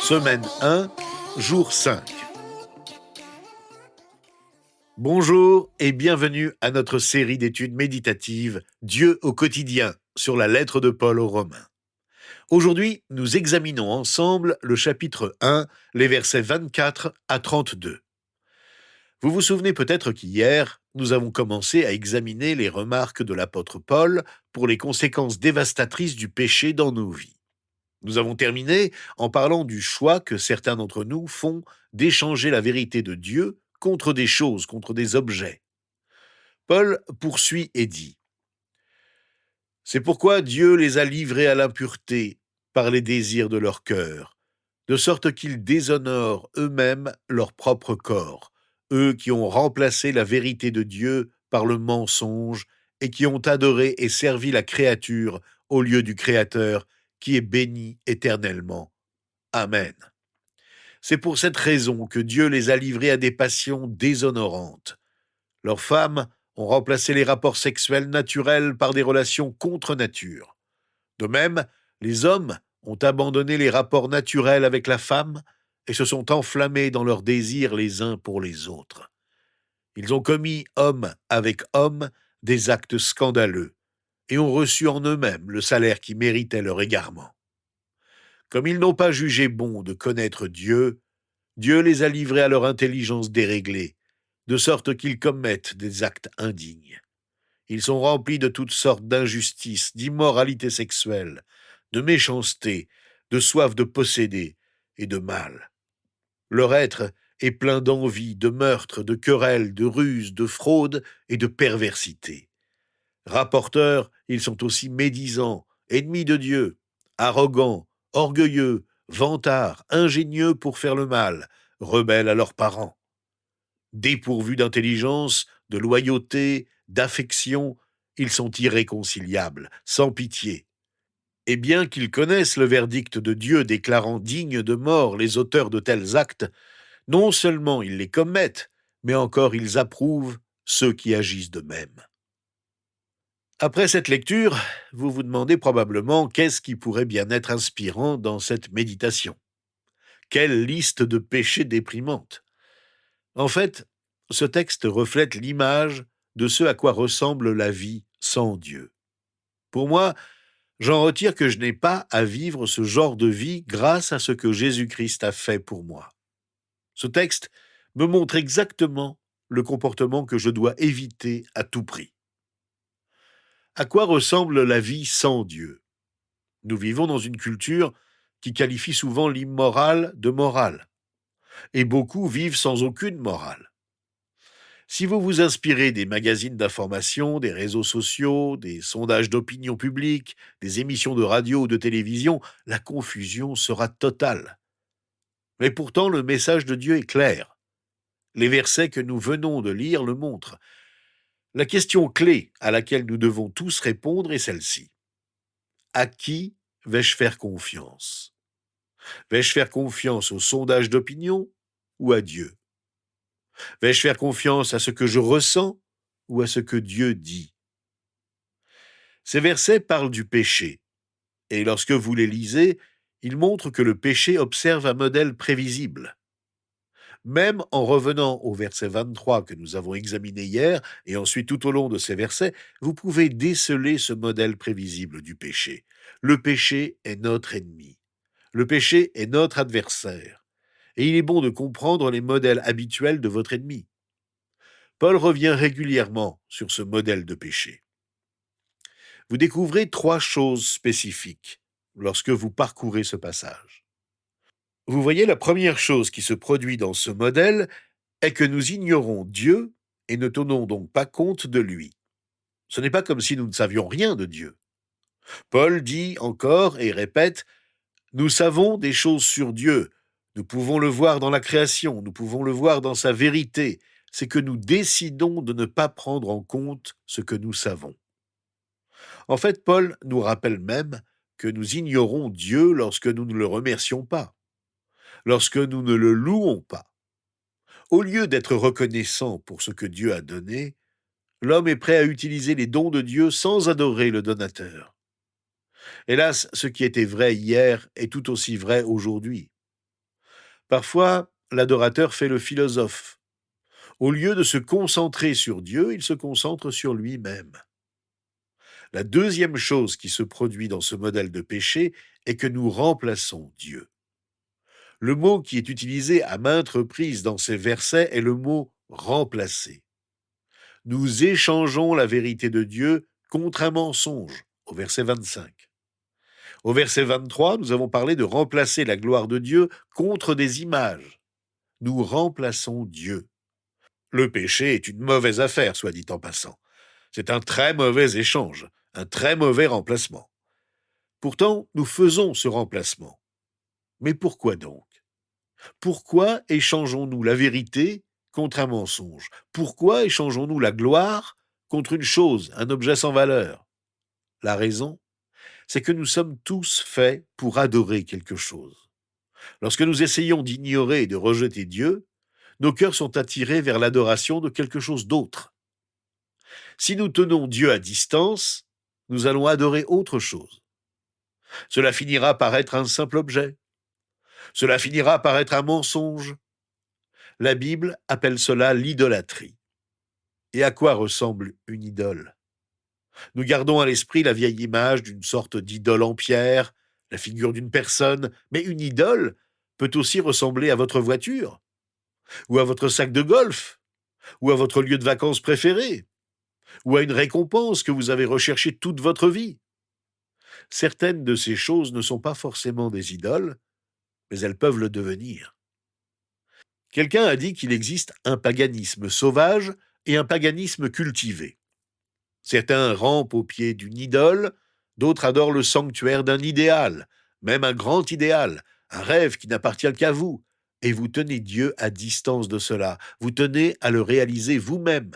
Semaine 1, jour 5. Bonjour et bienvenue à notre série d'études méditatives Dieu au quotidien sur la lettre de Paul aux Romains. Aujourd'hui, nous examinons ensemble le chapitre 1, les versets 24 à 32. Vous vous souvenez peut-être qu'hier, nous avons commencé à examiner les remarques de l'apôtre Paul pour les conséquences dévastatrices du péché dans nos vies. Nous avons terminé en parlant du choix que certains d'entre nous font d'échanger la vérité de Dieu contre des choses, contre des objets. Paul poursuit et dit « C'est pourquoi Dieu les a livrés à l'impureté par les désirs de leur cœur, de sorte qu'ils déshonorent eux-mêmes leur propre corps, eux qui ont remplacé la vérité de Dieu par le mensonge et qui ont adoré et servi la créature au lieu du Créateur, qui est béni éternellement. Amen. C'est pour cette raison que Dieu les a livrés à des passions déshonorantes. Leurs femmes ont remplacé les rapports sexuels naturels par des relations contre nature. De même, les hommes ont abandonné les rapports naturels avec la femme et se sont enflammés dans leurs désirs les uns pour les autres. Ils ont commis, homme avec homme, des actes scandaleux et ont reçu en eux-mêmes le salaire qui méritait leur égarement. Comme ils n'ont pas jugé bon de connaître Dieu, Dieu les a livrés à leur intelligence déréglée, de sorte qu'ils commettent des actes indignes. Ils sont remplis de toutes sortes d'injustices, d'immoralité sexuelle, de méchanceté, de soif de posséder et de mal. Leur être est plein d'envie, de meurtre, de querelles, de ruses, de fraude et de perversité. Rapporteurs, ils sont aussi médisants, ennemis de Dieu, arrogants, orgueilleux, vantards, ingénieux pour faire le mal, rebelles à leurs parents. Dépourvus d'intelligence, de loyauté, d'affection, ils sont irréconciliables, sans pitié. Et bien qu'ils connaissent le verdict de Dieu déclarant dignes de mort les auteurs de tels actes, non seulement ils les commettent, mais encore ils approuvent ceux qui agissent de même. Après cette lecture, vous vous demandez probablement qu'est-ce qui pourrait bien être inspirant dans cette méditation. Quelle liste de péchés déprimante! En fait, ce texte reflète l'image de ce à quoi ressemble la vie sans Dieu. Pour moi, j'en retire que je n'ai pas à vivre ce genre de vie grâce à ce que Jésus-Christ a fait pour moi. Ce texte me montre exactement le comportement que je dois éviter à tout prix. À quoi ressemble la vie sans Dieu? Nous vivons dans une culture qui qualifie souvent l'immoral de morale, et beaucoup vivent sans aucune morale. Si vous vous inspirez des magazines d'information, des réseaux sociaux, des sondages d'opinion publique, des émissions de radio ou de télévision, la confusion sera totale. Mais pourtant, le message de Dieu est clair. Les versets que nous venons de lire le montrent. La question clé à laquelle nous devons tous répondre est celle-ci. À qui vais-je faire confiance? Vais-je faire confiance aux sondages d'opinion ou à Dieu? Vais-je faire confiance à ce que je ressens ou à ce que Dieu dit? Ces versets parlent du péché, et lorsque vous les lisez, ils montrent que le péché observe un modèle prévisible. Même en revenant au verset 23 que nous avons examiné hier, et ensuite tout au long de ces versets, vous pouvez déceler ce modèle prévisible du péché. Le péché est notre ennemi. Le péché est notre adversaire. Et il est bon de comprendre les modèles habituels de votre ennemi. Paul revient régulièrement sur ce modèle de péché. Vous découvrez 3 choses spécifiques lorsque vous parcourez ce passage. Vous voyez, la première chose qui se produit dans ce modèle est que nous ignorons Dieu et ne tenons donc pas compte de lui. Ce n'est pas comme si nous ne savions rien de Dieu. Paul dit encore et répète « Nous savons des choses sur Dieu. Nous pouvons le voir dans la création, nous pouvons le voir dans sa vérité. C'est que nous décidons de ne pas prendre en compte ce que nous savons. » En fait, Paul nous rappelle même que nous ignorons Dieu lorsque nous ne le remercions pas, lorsque nous ne le louons pas. Au lieu d'être reconnaissant pour ce que Dieu a donné, l'homme est prêt à utiliser les dons de Dieu sans adorer le donateur. Hélas, ce qui était vrai hier est tout aussi vrai aujourd'hui. Parfois, l'adorateur fait le philosophe. Au lieu de se concentrer sur Dieu, il se concentre sur lui-même. La deuxième chose qui se produit dans ce modèle de péché est que nous remplaçons Dieu. Le mot qui est utilisé à maintes reprises dans ces versets est le mot remplacer. Nous échangeons la vérité de Dieu contre un mensonge, au verset 25. Au verset 23, nous avons parlé de remplacer la gloire de Dieu contre des images. Nous remplaçons Dieu. Le péché est une mauvaise affaire, soit dit en passant. C'est un très mauvais échange, un très mauvais remplacement. Pourtant, nous faisons ce remplacement. Mais pourquoi donc? Pourquoi échangeons-nous la vérité contre un mensonge? Pourquoi échangeons-nous la gloire contre une chose, un objet sans valeur? La raison, c'est que nous sommes tous faits pour adorer quelque chose. Lorsque nous essayons d'ignorer et de rejeter Dieu, nos cœurs sont attirés vers l'adoration de quelque chose d'autre. Si nous tenons Dieu à distance, nous allons adorer autre chose. Cela finira par être un simple objet. Cela finira par être un mensonge. La Bible appelle cela l'idolâtrie. Et à quoi ressemble une idole? Nous gardons à l'esprit la vieille image d'une sorte d'idole en pierre, la figure d'une personne, mais une idole peut aussi ressembler à votre voiture, ou à votre sac de golf, ou à votre lieu de vacances préféré, ou à une récompense que vous avez recherchée toute votre vie. Certaines de ces choses ne sont pas forcément des idoles, mais elles peuvent le devenir. Quelqu'un a dit qu'il existe un paganisme sauvage et un paganisme cultivé. Certains rampent au pied d'une idole, d'autres adorent le sanctuaire d'un idéal, même un grand idéal, un rêve qui n'appartient qu'à vous, et vous tenez Dieu à distance de cela, vous tenez à le réaliser vous-même,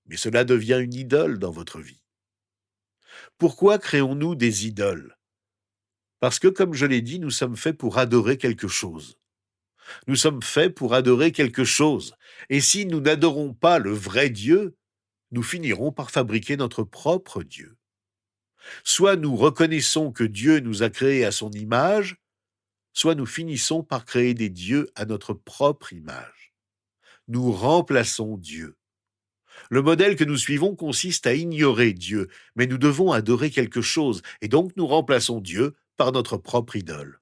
mais cela devient une idole dans votre vie. Pourquoi créons-nous des idoles? Parce que, comme je l'ai dit, nous sommes faits pour adorer quelque chose. Nous sommes faits pour adorer quelque chose, et si nous n'adorons pas le vrai Dieu, nous finirons par fabriquer notre propre Dieu. Soit nous reconnaissons que Dieu nous a créés à son image, soit nous finissons par créer des dieux à notre propre image. Nous remplaçons Dieu. Le modèle que nous suivons consiste à ignorer Dieu, mais nous devons adorer quelque chose, et donc nous remplaçons Dieu par notre propre idole.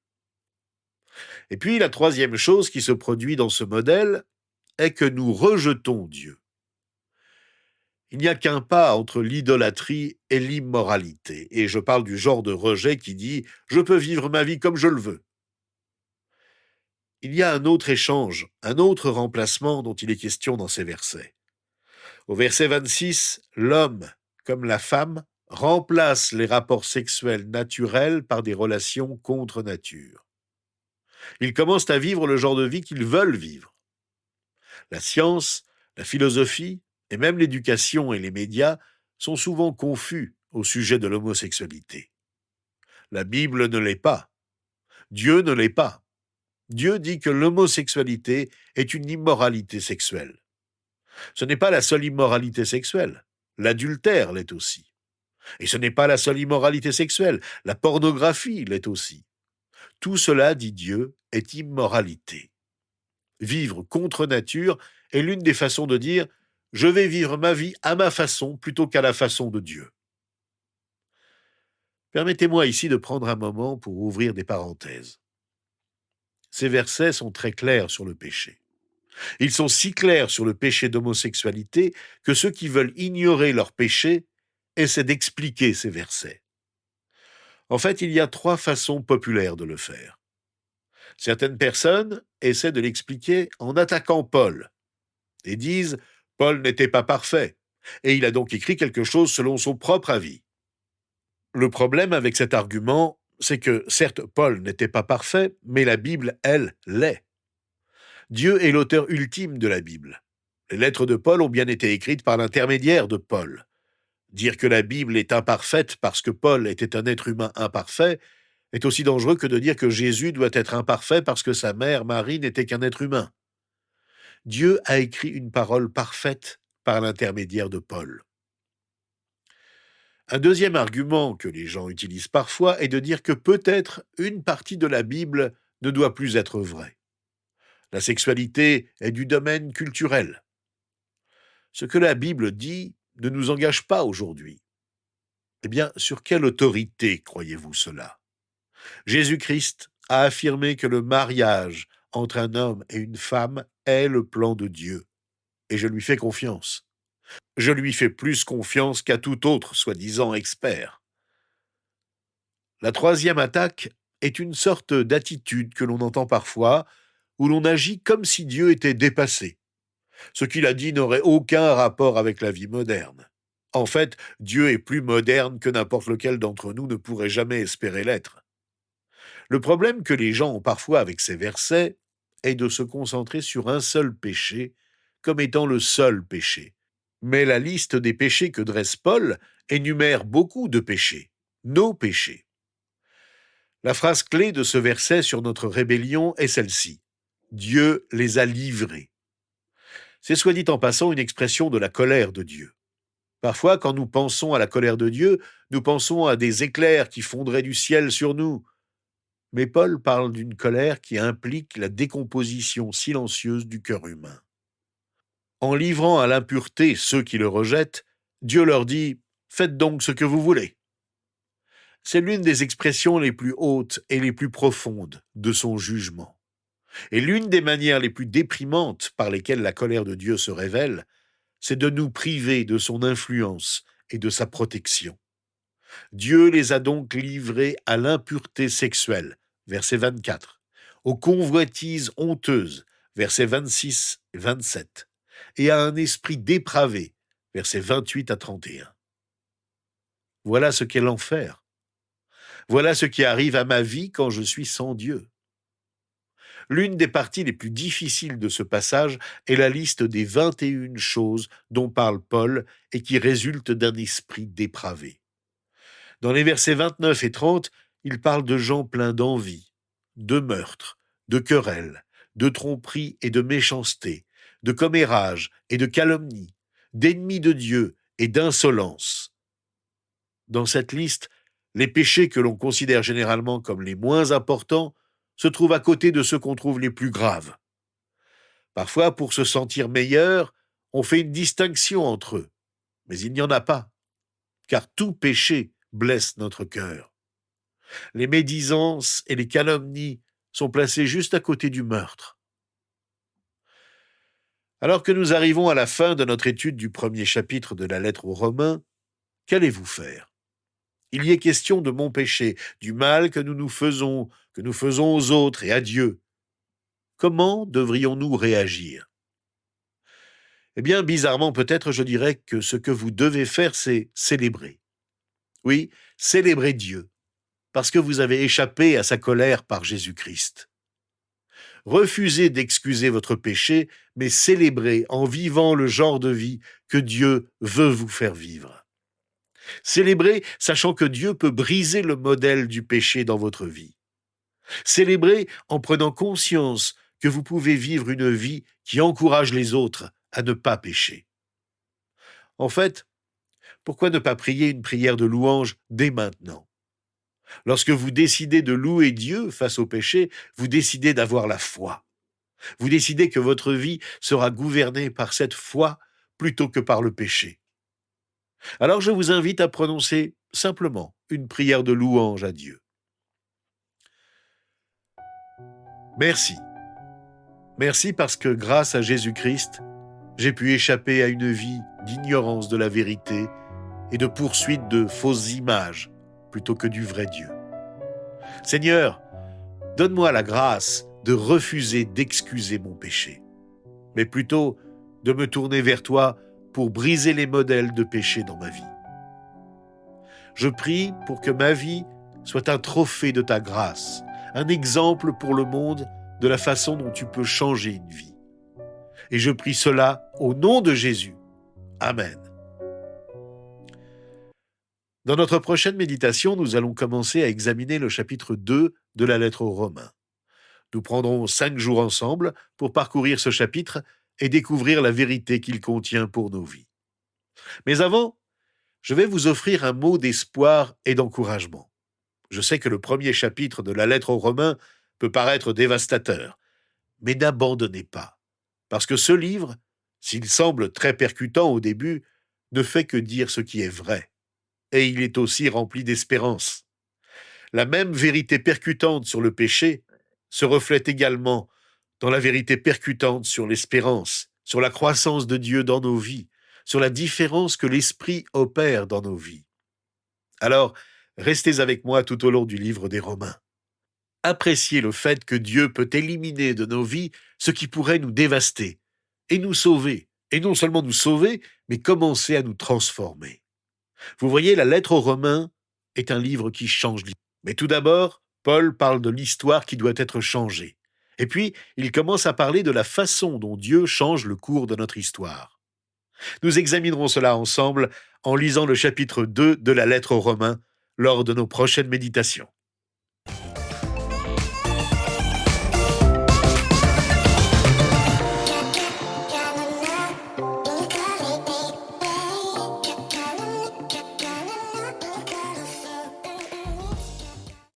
Et puis la troisième chose qui se produit dans ce modèle est que nous rejetons Dieu. Il n'y a qu'un pas entre l'idolâtrie et l'immoralité, et je parle du genre de rejet qui dit « je peux vivre ma vie comme je le veux ». Il y a un autre échange, un autre remplacement dont il est question dans ces versets. Au verset 26, l'homme, comme la femme, remplace les rapports sexuels naturels par des relations contre nature. Ils commencent à vivre le genre de vie qu'ils veulent vivre. La science, la philosophie et même l'éducation et les médias sont souvent confus au sujet de l'homosexualité. La Bible ne l'est pas. Dieu ne l'est pas. Dieu dit que l'homosexualité est une immoralité sexuelle. Ce n'est pas la seule immoralité sexuelle. L'adultère l'est aussi. Et ce n'est pas la seule immoralité sexuelle. La pornographie l'est aussi. Tout cela, dit Dieu, est immoralité. Vivre contre nature est l'une des façons de dire « je vais vivre ma vie à ma façon plutôt qu'à la façon de Dieu ». Permettez-moi ici de prendre un moment pour ouvrir des parenthèses. Ces versets sont très clairs sur le péché. Ils sont si clairs sur le péché d'homosexualité que ceux qui veulent ignorer leur péché essaient d'expliquer ces versets. En fait, il y a trois façons populaires de le faire. Certaines personnes essaient de l'expliquer en attaquant Paul et disent « Paul n'était pas parfait, et il a donc écrit quelque chose selon son propre avis ». Le problème avec cet argument, c'est que certes Paul n'était pas parfait, mais la Bible, elle, l'est. Dieu est l'auteur ultime de la Bible. Les lettres de Paul ont bien été écrites par l'intermédiaire de Paul. Dire que la Bible est imparfaite parce que Paul était un être humain imparfait est aussi dangereux que de dire que Jésus doit être imparfait parce que sa mère, Marie, n'était qu'un être humain. Dieu a écrit une parole parfaite par l'intermédiaire de Paul. Un deuxième argument que les gens utilisent parfois est de dire que peut-être une partie de la Bible ne doit plus être vraie. La sexualité est du domaine culturel. Ce que la Bible dit ne nous engage pas aujourd'hui. Eh bien, sur quelle autorité croyez-vous cela? Jésus-Christ a affirmé que le mariage entre un homme et une femme est le plan de Dieu, et je lui fais confiance. Je lui fais plus confiance qu'à tout autre soi-disant expert. La troisième attaque est une sorte d'attitude que l'on entend parfois, où l'on agit comme si Dieu était dépassé. Ce qu'il a dit n'aurait aucun rapport avec la vie moderne. En fait, Dieu est plus moderne que n'importe lequel d'entre nous ne pourrait jamais espérer l'être. Le problème que les gens ont parfois avec ces versets est de se concentrer sur un seul péché comme étant le seul péché. Mais la liste des péchés que dresse Paul énumère beaucoup de péchés, nos péchés. La phrase clé de ce verset sur notre rébellion est celle-ci. Dieu les a livrés. C'est soit dit en passant une expression de la colère de Dieu. Parfois, quand nous pensons à la colère de Dieu, nous pensons à des éclairs qui fondraient du ciel sur nous. Mais Paul parle d'une colère qui implique la décomposition silencieuse du cœur humain. En livrant à l'impureté ceux qui le rejettent, Dieu leur dit « Faites donc ce que vous voulez ». C'est l'une des expressions les plus hautes et les plus profondes de son jugement. Et l'une des manières les plus déprimantes par lesquelles la colère de Dieu se révèle, c'est de nous priver de son influence et de sa protection. Dieu les a donc livrés à l'impureté sexuelle, verset 24, aux convoitises honteuses, versets 26 et 27, et à un esprit dépravé, versets 28 à 31. Voilà ce qu'est l'enfer. Voilà ce qui arrive à ma vie quand je suis sans Dieu. L'une des parties les plus difficiles de ce passage est la liste des 21 choses dont parle Paul et qui résultent d'un esprit dépravé. Dans les versets 29 et 30, il parle de gens pleins d'envie, de meurtres, de querelles, de tromperies et de méchanceté, de commérages et de calomnies, d'ennemis de Dieu et d'insolence. Dans cette liste, les péchés que l'on considère généralement comme les moins importants se trouvent à côté de ceux qu'on trouve les plus graves. Parfois, pour se sentir meilleur, on fait une distinction entre eux, mais il n'y en a pas, car tout péché blesse notre cœur. Les médisances et les calomnies sont placées juste à côté du meurtre. Alors que nous arrivons à la fin de notre étude du premier chapitre de la lettre aux Romains, qu'allez-vous faire? Il y est question de mon péché, du mal que nous faisons aux autres et à Dieu. Comment devrions-nous réagir? Eh bien, bizarrement peut-être, je dirais que ce que vous devez faire, c'est célébrer. Oui, célébrer Dieu, parce que vous avez échappé à sa colère par Jésus-Christ. Refusez d'excuser votre péché, mais célébrez en vivant le genre de vie que Dieu veut vous faire vivre. Célébrez sachant que Dieu peut briser le modèle du péché dans votre vie. Célébrez en prenant conscience que vous pouvez vivre une vie qui encourage les autres à ne pas pécher. En fait, pourquoi ne pas prier une prière de louange dès maintenant? Lorsque vous décidez de louer Dieu face au péché, vous décidez d'avoir la foi. Vous décidez que votre vie sera gouvernée par cette foi plutôt que par le péché. Alors je vous invite à prononcer simplement une prière de louange à Dieu. Merci. Merci parce que grâce à Jésus-Christ, j'ai pu échapper à une vie d'ignorance de la vérité et de poursuite de fausses images plutôt que du vrai Dieu. Seigneur, donne-moi la grâce de refuser d'excuser mon péché, mais plutôt de me tourner vers toi pour briser les modèles de péché dans ma vie. Je prie pour que ma vie soit un trophée de ta grâce, un exemple pour le monde de la façon dont tu peux changer une vie. Et je prie cela au nom de Jésus. Amen. Dans notre prochaine méditation, nous allons commencer à examiner le chapitre 2 de la lettre aux Romains. Nous prendrons 5 jours ensemble pour parcourir ce chapitre et découvrir la vérité qu'il contient pour nos vies. Mais avant, je vais vous offrir un mot d'espoir et d'encouragement. Je sais que le premier chapitre de la lettre aux Romains peut paraître dévastateur, mais n'abandonnez pas. Parce que ce livre, s'il semble très percutant au début, ne fait que dire ce qui est vrai. Et il est aussi rempli d'espérance. La même vérité percutante sur le péché se reflète également dans la vérité percutante sur l'espérance, sur la croissance de Dieu dans nos vies, sur la différence que l'Esprit opère dans nos vies. Alors, restez avec moi tout au long du livre des Romains. Appréciez le fait que Dieu peut éliminer de nos vies ce qui pourrait nous dévaster et nous sauver. Et non seulement nous sauver, mais commencer à nous transformer. Vous voyez, la lettre aux Romains est un livre qui change l'histoire. Mais tout d'abord, Paul parle de l'histoire qui doit être changée. Et puis, il commence à parler de la façon dont Dieu change le cours de notre histoire. Nous examinerons cela ensemble en lisant le chapitre 2 de la lettre aux Romains lors de nos prochaines méditations.